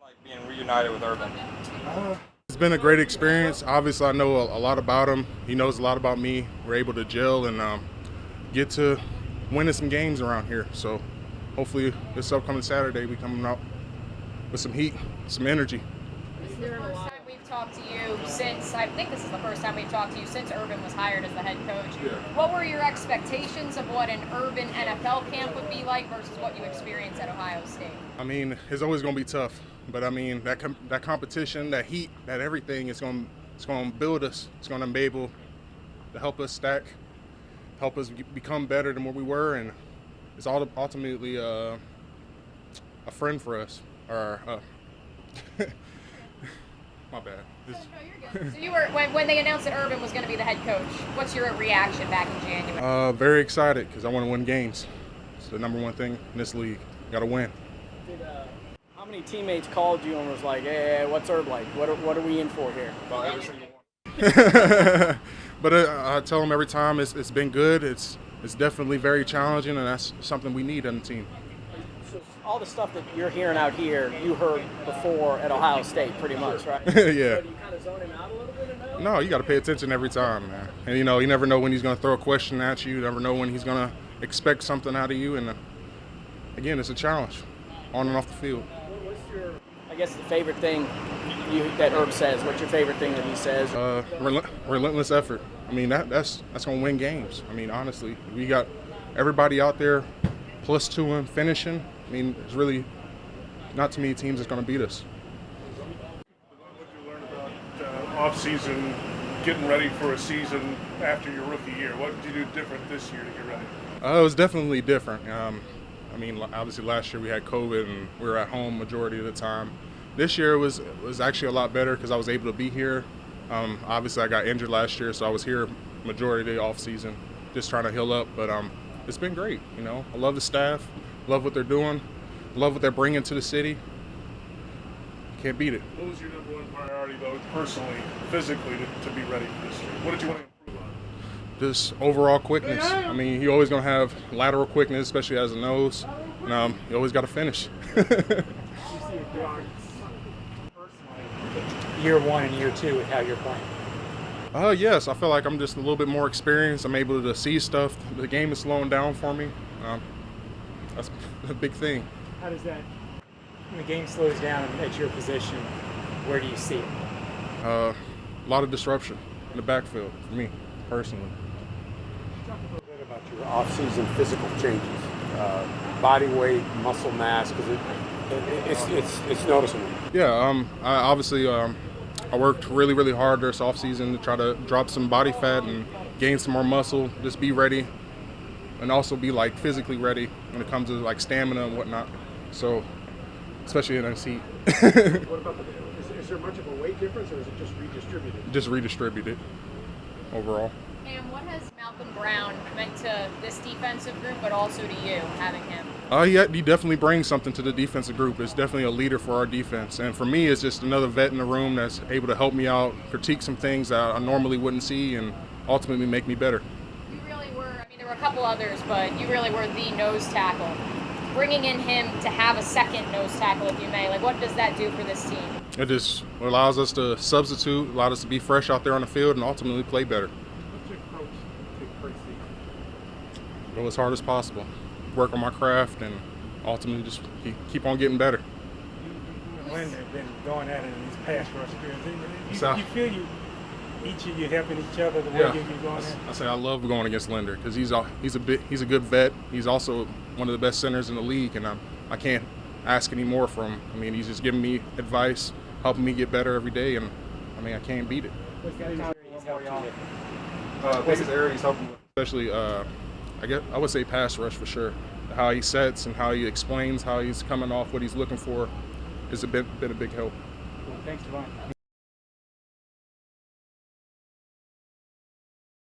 Like being reunited with Urban? It's been a great experience. Obviously, I know a lot about him. He knows a lot about me. We're able to gel and get to winning some games around here. So hopefully this upcoming Saturday we coming out with some heat, some energy. This is the first time we've talked to you since, I think this is the first time we've talked to you since Urban was hired as the head coach. Yeah. What were your expectations of what an Urban NFL camp would be like versus what you experienced at Ohio State? I mean, it's always going to be tough, but I mean that competition, that heat, that everything is going to build us. It's going to be able to help us stack, help us become better than what we were, and it's ultimately a friend for us. Or my bad. No, you're good. So you were when they announced that Urban was going to be the head coach. What's your reaction back in January? Very excited because I want to win games. It's the number one thing in this league. Got to win. How many teammates called you and was like, "Hey, what's Herb like? What are we in for here?" About every single one. But I tell them every time it's been good. It's definitely very challenging, and that's something we need on the team. So all the stuff that you're hearing out here, you heard before at Ohio State, pretty much, right? Yeah. So do you kind of zone him out a little bit or no? No, you got to pay attention every time, man. And you never know when he's going to throw a question at you. You never know when he's going to expect something out of you. And again, it's a challenge, on and off the field. What's your, I guess, the favorite thing that Herb says? What's your favorite thing that he says? Relentless effort. I mean, that's going to win games. I mean, honestly, we got everybody out there plus two and finishing. I mean, there's really not too many teams that's going to beat us. What did you learn about off-season, getting ready for a season after your rookie year? What did you do different this year to get ready? It was definitely different. I mean, obviously last year we had COVID and we were at home majority of the time. This year was actually a lot better because I was able to be here. Obviously I got injured last year, so I was here majority of the off season, just trying to heal up. But it's been great. I love the staff, love what they're doing, love what they're bringing to the city. Can't beat it. What was your number one priority, though, personally, physically, to be ready for this year? What did you want to improve on? Just overall quickness. I mean, you're always going to have lateral quickness, especially as a nose. And you always got to finish. Year one and year two with how you're playing? Yes, I feel like I'm just a little bit more experienced. I'm able to see stuff. The game is slowing down for me. That's a big thing. How does that, when the game slows down at your position, where do you see it? A lot of disruption in the backfield for me, personally. Talk a little bit about your off-season physical changes, body weight, muscle mass, because it's noticeable. Yeah, I worked really, really hard this offseason to try to drop some body fat and gain some more muscle, just be ready, and also be like physically ready when it comes to like stamina and whatnot. So, especially in this heat. What about is there much of a weight difference, or is it just redistributed? Just redistributed overall. And what has Malcolm Brown meant to this defensive group, but also to you, having him? He definitely brings something to the defensive group. It's definitely a leader for our defense. And for me, it's just another vet in the room that's able to help me out, critique some things that I normally wouldn't see, and ultimately make me better. You really were, I mean, there were a couple others, but you really were the nose tackle. Bringing in him to have a second nose tackle, if you may, like what does that do for this team? It just allows us to substitute, allows us to be fresh out there on the field, and ultimately play better. What's your approach to preseason? Go as hard as possible, work on my craft, and ultimately just keep on getting better. You and Linda have been going at it in these pass rush drills. So- You feel each of you helping each other the way you're going at? I say I love going against Linder because he's a good vet. He's also one of the best centers in the league, and I can't ask any more from him. I mean, he's just giving me advice, helping me get better every day, and I mean, I can't beat it. What's the biggest area he's helped you with? Biggest area he's helping with, especially I would say pass rush for sure. How he sets and how he explains how he's coming off, what he's looking for, has been a big help. Well, thanks, DaVon.